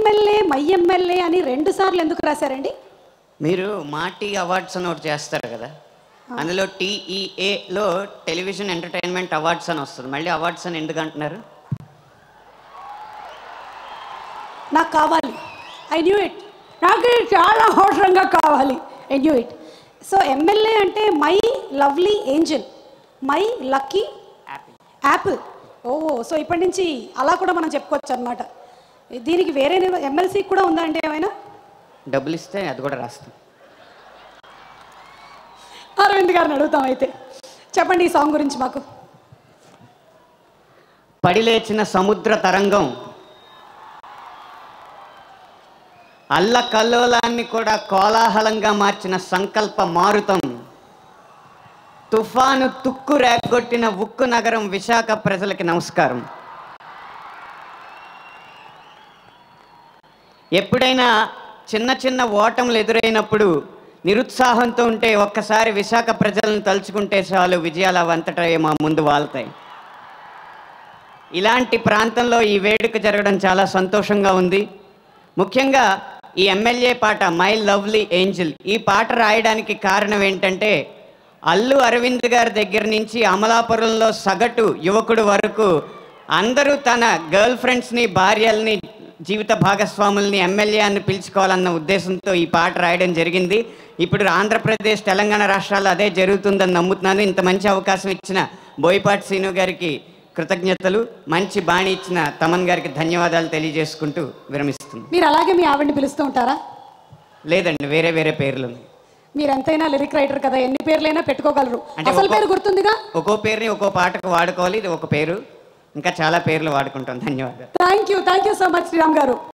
MLA my MLA అని 2 సార్లు ఎందుకు రాశారండి? మీరు మాటీ అవార్డ్స్ అని ఒకటి చేస్తారు కదా, అందులో TEAలో టెలివిజన్ ఎంటర్టైన్మెంట్ అవార్డ్స్ అని వస్తుంది, మళ్ళీ అవార్డ్స్ అని ఎందుకు అంటున్నారు? నాకు కావాలి, ఐ న్యూ ఇట్, నాకు చాలా అవసరంగా కావాలి, I knew it. So MLA అంటే my lovely angel, my lucky apple. ఓహో, సో ఇప్పటి నుంచి అలా కూడా మనం చెప్పుకోవచ్చు అనమాట. దీనికి వేరే ఎమ్మెల్సీ కూడా ఉందా అంటే ఏమైనా? డబ్బులు ఇస్తే అది కూడా రాస్తాం. అరవింద్ గారిని అడుగుతాం అయితే. చెప్పండి ఈ సాంగ్ గురించి మాకు. పడిలేచిన సముద్ర తరంగం అల్లకల్లోలాన్ని కూడా కోలాహలంగా మార్చిన సంకల్ప మారుతం, తుఫాను తుక్కు రేగొట్టిన ఉక్కు నగరం విశాఖ ప్రజలకి నమస్కారం. ఎప్పుడైనా చిన్న చిన్న ఓటములు ఎదురైనప్పుడు నిరుత్సాహంతో ఉంటే ఒక్కసారి విశాఖ ప్రజలను తలుచుకుంటే చాలు, విజయాల వంతట మా ముందు వాళ్తాయి. ఇలాంటి ప్రాంతంలో ఈ వేడుక జరగడం చాలా సంతోషంగా ఉంది. ముఖ్యంగా ఈ ఎమ్మెల్యే పాట మై లవ్లీ ఏంజల్, ఈ పాట రాయడానికి కారణం ఏంటంటే, అల్లు అరవింద్ గారి దగ్గర నుంచి అమలాపురంలో సగటు యువకుడు వరకు అందరూ తన గర్ల్ ఫ్రెండ్స్ని, భార్యల్ని, జీవిత భాగస్వాముల్ని ఎమ్మెల్యే అని పిలుచుకోవాలన్న ఉద్దేశంతో ఈ పాట రాయడం జరిగింది. ఇప్పుడు ఆంధ్రప్రదేశ్, తెలంగాణ రాష్ట్రాల్లో అదే జరుగుతుందని నమ్ముతున్నాను. ఇంత మంచి అవకాశం ఇచ్చిన బోయపాటి శ్రీను గారికి కృతజ్ఞతలు, మంచి బాణి ఇచ్చిన తమన్ గారికి ధన్యవాదాలు తెలియజేసుకుంటూ విరమిస్తుంది. మీరు అలాగే మీ ఆవిడని పిలుస్తూ ఉంటారా? లేదండి, వేరే వేరే పేర్లు. మీరు ఎంతైనా లిరిక్ రైటర్ కదా, ఎన్ని పేర్లైనా పెట్టుకోగలరు. అసలు పేరు గుర్తుందిగా? ఒక్కో పేరుని ఒక్కో పాటకు వాడుకోవాలి, ఇది ఒక పేరు, ఇంకా చాలా పేర్లు వాడుకుంటాం. ధన్యవాదాలు. Thank you so much Sriram గారు.